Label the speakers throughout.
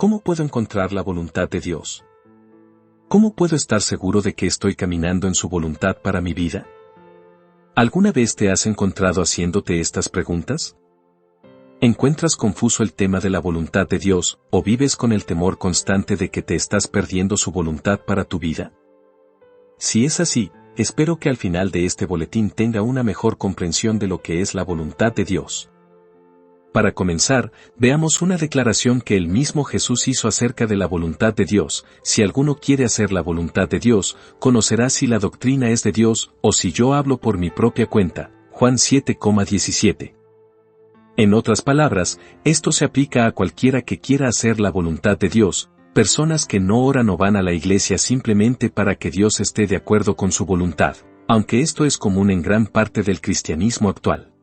Speaker 1: ¿Cómo puedo encontrar la voluntad de Dios? ¿Cómo puedo estar seguro de que estoy caminando en su voluntad para mi vida? ¿Alguna vez te has encontrado haciéndote estas preguntas? ¿Encuentras confuso el tema de la voluntad de Dios, o vives con el temor constante de que te estás perdiendo su voluntad para tu vida? Si es así, espero que al final de este boletín tenga una mejor comprensión de lo que es la voluntad de Dios. Para comenzar, veamos una declaración que el mismo Jesús hizo acerca de la voluntad de Dios. Si alguno quiere hacer la voluntad de Dios, conocerá si la doctrina es de Dios o si yo hablo por mi propia cuenta. Juan 7,17. En otras palabras, esto se aplica a cualquiera que quiera hacer la voluntad de Dios, personas que no oran o van a la iglesia simplemente para que Dios esté de acuerdo con su voluntad, aunque esto es común en gran parte del cristianismo actual.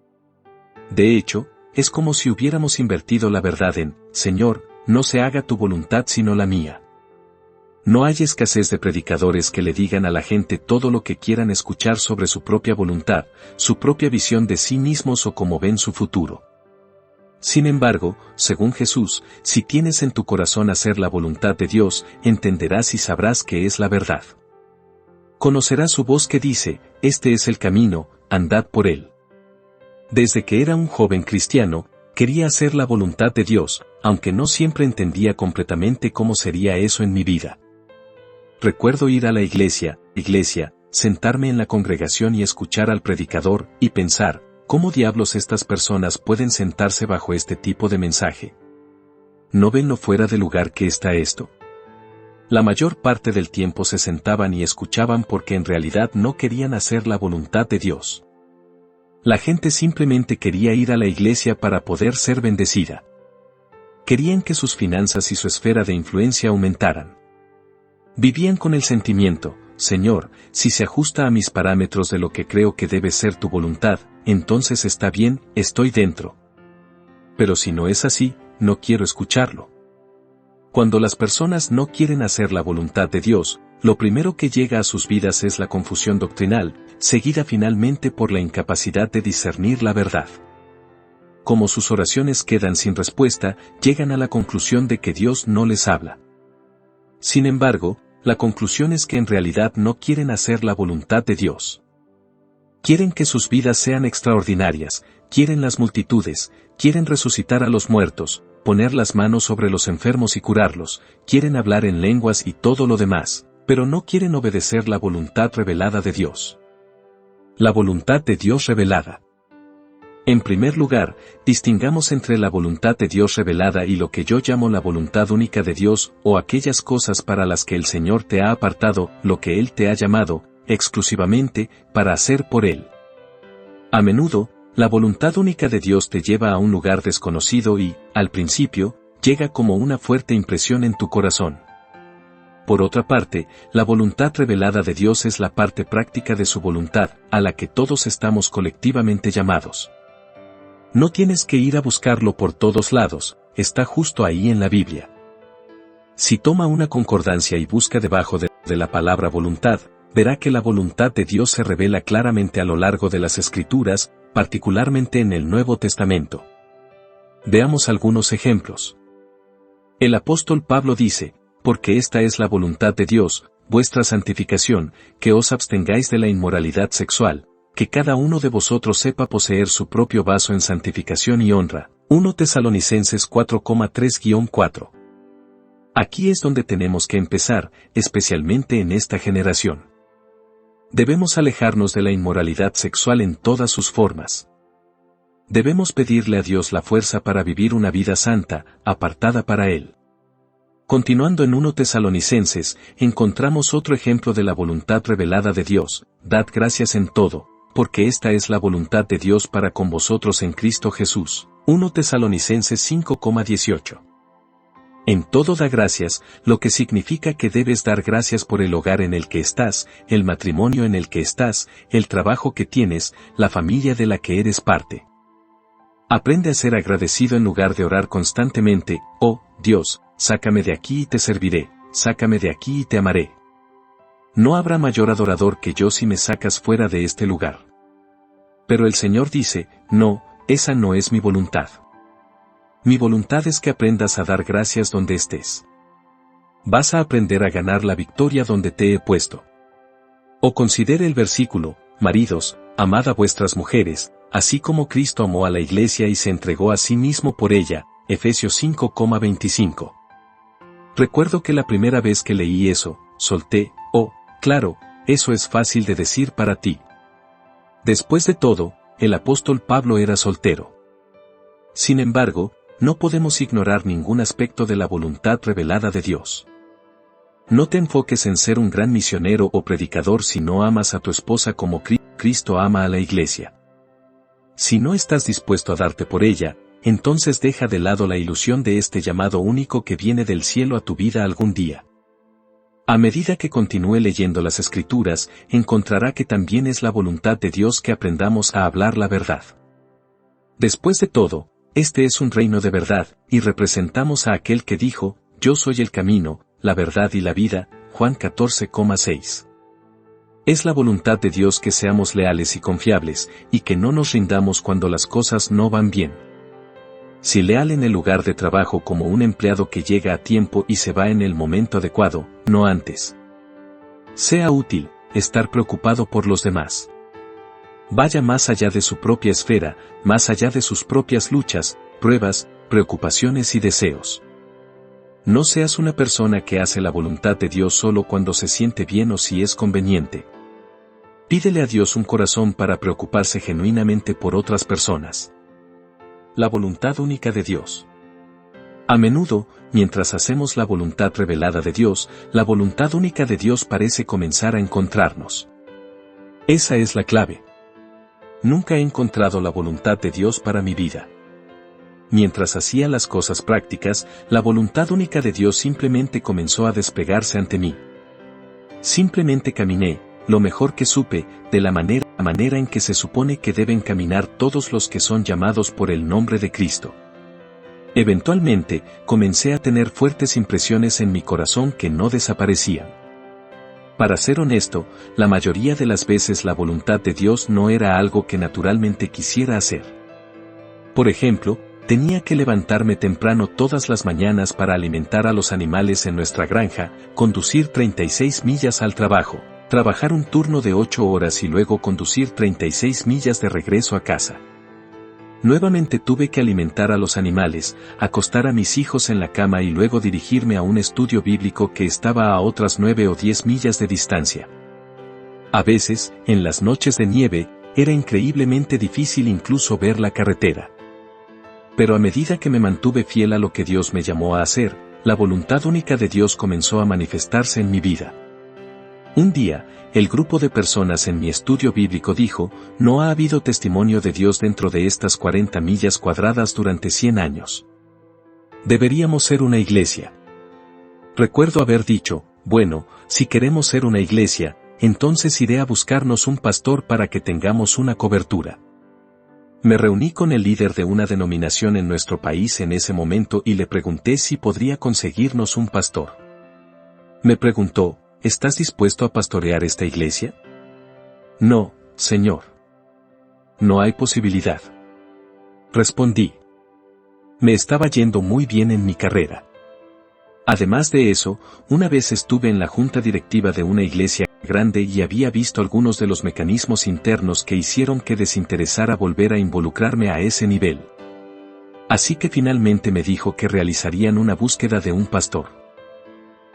Speaker 1: De hecho, es como si hubiéramos invertido la verdad en, Señor, no se haga tu voluntad sino la mía. No hay escasez de predicadores que le digan a la gente todo lo que quieran escuchar sobre su propia voluntad, su propia visión de sí mismos o cómo ven su futuro. Sin embargo, según Jesús, si tienes en tu corazón hacer la voluntad de Dios, entenderás y sabrás que es la verdad. Conocerás su voz que dice, este es el camino, andad por él. Desde que era un joven cristiano, quería hacer la voluntad de Dios, aunque no siempre entendía completamente cómo sería eso en mi vida. Recuerdo ir a la iglesia, sentarme en la congregación y escuchar al predicador, y pensar, ¿cómo diablos estas personas pueden sentarse bajo este tipo de mensaje? ¿No ven lo fuera de lugar que está esto? La mayor parte del tiempo se sentaban y escuchaban porque en realidad no querían hacer la voluntad de Dios. La gente simplemente quería ir a la iglesia para poder ser bendecida. Querían que sus finanzas y su esfera de influencia aumentaran. Vivían con el sentimiento, Señor, si se ajusta a mis parámetros de lo que creo que debe ser tu voluntad, entonces está bien, estoy dentro. Pero si no es así, no quiero escucharlo. Cuando las personas no quieren hacer la voluntad de Dios, lo primero que llega a sus vidas es la confusión doctrinal, seguida finalmente por la incapacidad de discernir la verdad. Como sus oraciones quedan sin respuesta, llegan a la conclusión de que Dios no les habla. Sin embargo, la conclusión es que en realidad no quieren hacer la voluntad de Dios. Quieren que sus vidas sean extraordinarias, quieren las multitudes, quieren resucitar a los muertos, poner las manos sobre los enfermos y curarlos, quieren hablar en lenguas y todo lo demás, pero no quieren obedecer la voluntad revelada de Dios. La voluntad de Dios revelada. En primer lugar, distingamos entre la voluntad de Dios revelada y lo que yo llamo la voluntad única de Dios, o aquellas cosas para las que el Señor te ha apartado, lo que Él te ha llamado, exclusivamente, para hacer por Él. A menudo, la voluntad única de Dios te lleva a un lugar desconocido y, al principio, llega como una fuerte impresión en tu corazón. Por otra parte, la voluntad revelada de Dios es la parte práctica de su voluntad, a la que todos estamos colectivamente llamados. No tienes que ir a buscarlo por todos lados, está justo ahí en la Biblia. Si toma una concordancia y busca debajo de la palabra voluntad, verá que la voluntad de Dios se revela claramente a lo largo de las Escrituras, particularmente en el Nuevo Testamento. Veamos algunos ejemplos. El apóstol Pablo dice, porque esta es la voluntad de Dios, vuestra santificación, que os abstengáis de la inmoralidad sexual, que cada uno de vosotros sepa poseer su propio vaso en santificación y honra. 1 Tesalonicenses 4,3-4. Aquí es donde tenemos que empezar, especialmente en esta generación. Debemos alejarnos de la inmoralidad sexual en todas sus formas. Debemos pedirle a Dios la fuerza para vivir una vida santa, apartada para Él. Continuando en 1 Tesalonicenses, encontramos otro ejemplo de la voluntad revelada de Dios, dad gracias en todo, porque esta es la voluntad de Dios para con vosotros en Cristo Jesús. 1 Tesalonicenses 5,18. En todo da gracias, lo que significa que debes dar gracias por el hogar en el que estás, el matrimonio en el que estás, el trabajo que tienes, la familia de la que eres parte. Aprende a ser agradecido en lugar de orar constantemente, oh, Dios, sácame de aquí y te serviré, sácame de aquí y te amaré. No habrá mayor adorador que yo si me sacas fuera de este lugar. Pero el Señor dice, no, esa no es mi voluntad. Mi voluntad es que aprendas a dar gracias donde estés. Vas a aprender a ganar la victoria donde te he puesto. O considere el versículo, maridos, amad a vuestras mujeres, así como Cristo amó a la iglesia y se entregó a sí mismo por ella, Efesios 5,25. Recuerdo que la primera vez que leí eso, solté, oh, claro, eso es fácil de decir para ti. Después de todo, el apóstol Pablo era soltero. Sin embargo, no podemos ignorar ningún aspecto de la voluntad revelada de Dios. No te enfoques en ser un gran misionero o predicador si no amas a tu esposa como Cristo ama a la iglesia. Si no estás dispuesto a darte por ella, entonces deja de lado la ilusión de este llamado único que viene del cielo a tu vida algún día. A medida que continúe leyendo las Escrituras, encontrará que también es la voluntad de Dios que aprendamos a hablar la verdad. Después de todo, este es un reino de verdad, y representamos a aquel que dijo, yo soy el camino, la verdad y la vida, Juan 14,6. Es la voluntad de Dios que seamos leales y confiables, y que no nos rindamos cuando las cosas no van bien. Si leal en el lugar de trabajo como un empleado que llega a tiempo y se va en el momento adecuado, no antes. Sea útil, estar preocupado por los demás. Vaya más allá de su propia esfera, más allá de sus propias luchas, pruebas, preocupaciones y deseos. No seas una persona que hace la voluntad de Dios solo cuando se siente bien o si es conveniente. Pídele a Dios un corazón para preocuparse genuinamente por otras personas. La voluntad única de Dios. A menudo, mientras hacemos la voluntad revelada de Dios, la voluntad única de Dios parece comenzar a encontrarnos. Esa es la clave. Nunca he encontrado la voluntad de Dios para mi vida. Mientras hacía las cosas prácticas, la voluntad única de Dios simplemente comenzó a desplegarse ante mí. Simplemente caminé, lo mejor que supe, de la manera en que se supone que deben caminar todos los que son llamados por el nombre de Cristo. Eventualmente, comencé a tener fuertes impresiones en mi corazón que no desaparecían. Para ser honesto, la mayoría de las veces la voluntad de Dios no era algo que naturalmente quisiera hacer. Por ejemplo, tenía que levantarme temprano todas las mañanas para alimentar a los animales en nuestra granja, conducir 36 millas al trabajo, trabajar un turno de 8 horas y luego conducir 36 millas de regreso a casa. Nuevamente tuve que alimentar a los animales, acostar a mis hijos en la cama y luego dirigirme a un estudio bíblico que estaba a otras 9 o 10 millas de distancia. A veces, en las noches de nieve, era increíblemente difícil incluso ver la carretera. Pero a medida que me mantuve fiel a lo que Dios me llamó a hacer, la voluntad única de Dios comenzó a manifestarse en mi vida. Un día, el grupo de personas en mi estudio bíblico dijo, no ha habido testimonio de Dios dentro de estas 40 millas cuadradas durante 100 años. Deberíamos ser una iglesia. Recuerdo haber dicho, bueno, si queremos ser una iglesia, entonces iré a buscarnos un pastor para que tengamos una cobertura. Me reuní con el líder de una denominación en nuestro país en ese momento y le pregunté si podría conseguirnos un pastor. Me preguntó, ¿estás dispuesto a pastorear esta iglesia? No, Señor. No hay posibilidad. Respondí. Me estaba yendo muy bien en mi carrera. Además de eso, una vez estuve en la junta directiva de una iglesia grande y había visto algunos de los mecanismos internos que hicieron que desinteresara volver a involucrarme a ese nivel. Así que finalmente me dijo que realizarían una búsqueda de un pastor.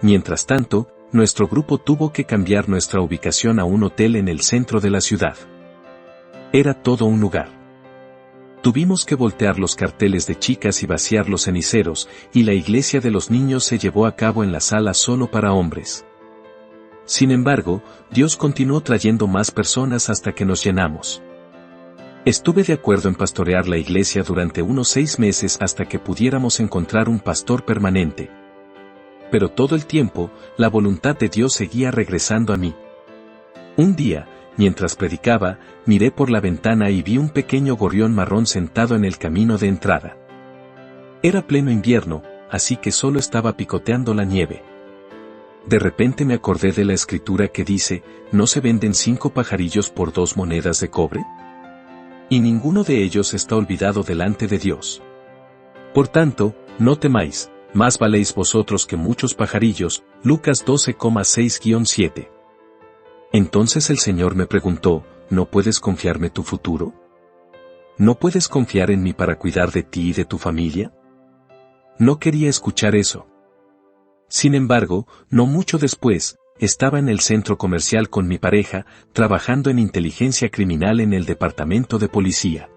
Speaker 1: Mientras tanto, nuestro grupo tuvo que cambiar nuestra ubicación a un hotel en el centro de la ciudad. Era todo un lugar. Tuvimos que voltear los carteles de chicas y vaciar los ceniceros, y la iglesia de los niños se llevó a cabo en la sala solo para hombres. Sin embargo, Dios continuó trayendo más personas hasta que nos llenamos. Estuve de acuerdo en pastorear la iglesia durante unos 6 meses hasta que pudiéramos encontrar un pastor permanente. Pero todo el tiempo, la voluntad de Dios seguía regresando a mí. Un día, mientras predicaba, miré por la ventana y vi un pequeño gorrión marrón sentado en el camino de entrada. Era pleno invierno, así que solo estaba picoteando la nieve. De repente me acordé de la escritura que dice, ¿no se venden 5 pajarillos por 2 monedas de cobre? Y ninguno de ellos está olvidado delante de Dios. Por tanto, no temáis, más valéis vosotros que muchos pajarillos. Lucas 12,6-7. Entonces el Señor me preguntó, ¿no puedes confiarme tu futuro? ¿No puedes confiar en mí para cuidar de ti y de tu familia? No quería escuchar eso. Sin embargo, no mucho después, estaba en el centro comercial con mi pareja, trabajando en inteligencia criminal en el departamento de policía.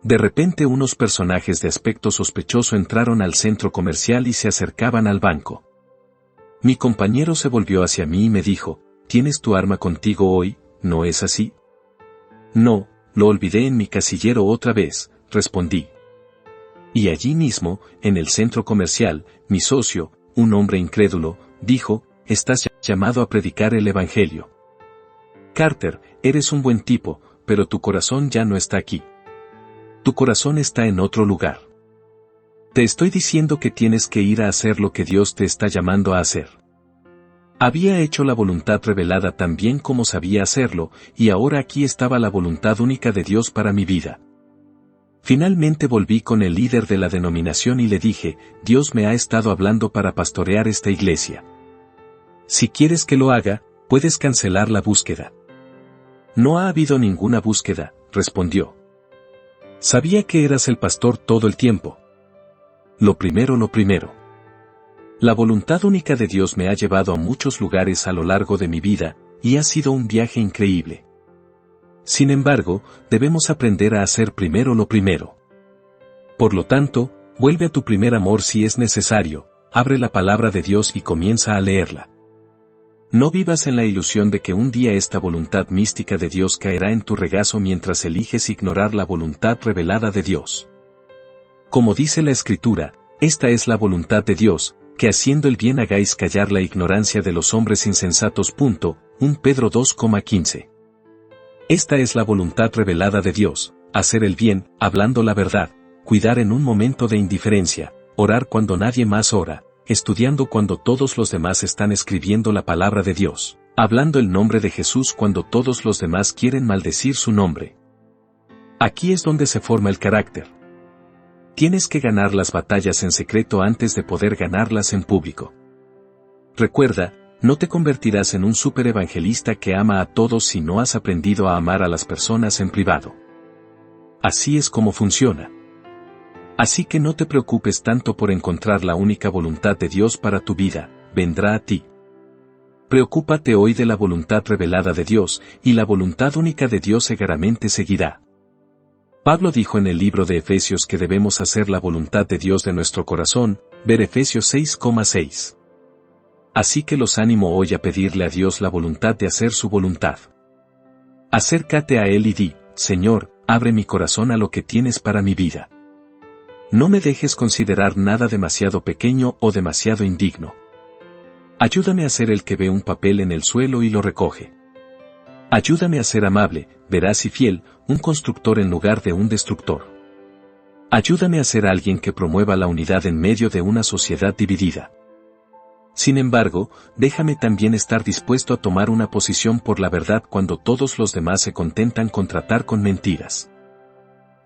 Speaker 1: De repente unos personajes de aspecto sospechoso entraron al centro comercial y se acercaban al banco. Mi compañero se volvió hacia mí y me dijo, ¿tienes tu arma contigo hoy, no es así? No, lo olvidé en mi casillero otra vez, respondí. Y allí mismo, en el centro comercial, mi socio, un hombre incrédulo, dijo, estás llamado a predicar el Evangelio. Carter, eres un buen tipo, pero tu corazón ya no está aquí. Tu corazón está en otro lugar. Te estoy diciendo que tienes que ir a hacer lo que Dios te está llamando a hacer. Había hecho la voluntad revelada tan bien como sabía hacerlo, y ahora aquí estaba la voluntad única de Dios para mi vida. Finalmente volví con el líder de la denominación y le dije, Dios me ha estado hablando para pastorear esta iglesia. Si quieres que lo haga, puedes cancelar la búsqueda. No ha habido ninguna búsqueda, respondió. Sabía que eras el pastor todo el tiempo. Lo primero. La voluntad única de Dios me ha llevado a muchos lugares a lo largo de mi vida, y ha sido un viaje increíble. Sin embargo, debemos aprender a hacer primero lo primero. Por lo tanto, vuelve a tu primer amor si es necesario, abre la palabra de Dios y comienza a leerla. No vivas en la ilusión de que un día esta voluntad mística de Dios caerá en tu regazo mientras eliges ignorar la voluntad revelada de Dios. Como dice la Escritura, esta es la voluntad de Dios, que haciendo el bien hagáis callar la ignorancia de los hombres insensatos. 1 Pedro 2,15. Esta es la voluntad revelada de Dios, hacer el bien, hablando la verdad, cuidar en un momento de indiferencia, orar cuando nadie más ora, estudiando cuando todos los demás están escribiendo la palabra de Dios, hablando el nombre de Jesús cuando todos los demás quieren maldecir su nombre. Aquí es donde se forma el carácter. Tienes que ganar las batallas en secreto antes de poder ganarlas en público. Recuerda, no te convertirás en un superevangelista que ama a todos si no has aprendido a amar a las personas en privado. Así es como funciona. Así que no te preocupes tanto por encontrar la única voluntad de Dios para tu vida, vendrá a ti. Preocúpate hoy de la voluntad revelada de Dios, y la voluntad única de Dios seguramente seguirá. Pablo dijo en el libro de Efesios que debemos hacer la voluntad de Dios de nuestro corazón, ver Efesios 6,6. Así que los animo hoy a pedirle a Dios la voluntad de hacer su voluntad. Acércate a Él y di, Señor, abre mi corazón a lo que tienes para mi vida. No me dejes considerar nada demasiado pequeño o demasiado indigno. Ayúdame a ser el que ve un papel en el suelo y lo recoge. Ayúdame a ser amable, veraz y fiel, un constructor en lugar de un destructor. Ayúdame a ser alguien que promueva la unidad en medio de una sociedad dividida. Sin embargo, déjame también estar dispuesto a tomar una posición por la verdad cuando todos los demás se contentan con tratar con mentiras.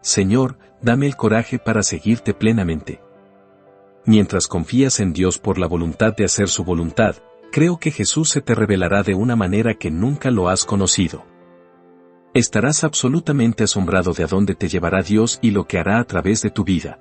Speaker 1: Señor, dame el coraje para seguirte plenamente. Mientras confías en Dios por la voluntad de hacer su voluntad, creo que Jesús se te revelará de una manera que nunca lo has conocido. Estarás absolutamente asombrado de a dónde te llevará Dios y lo que hará a través de tu vida.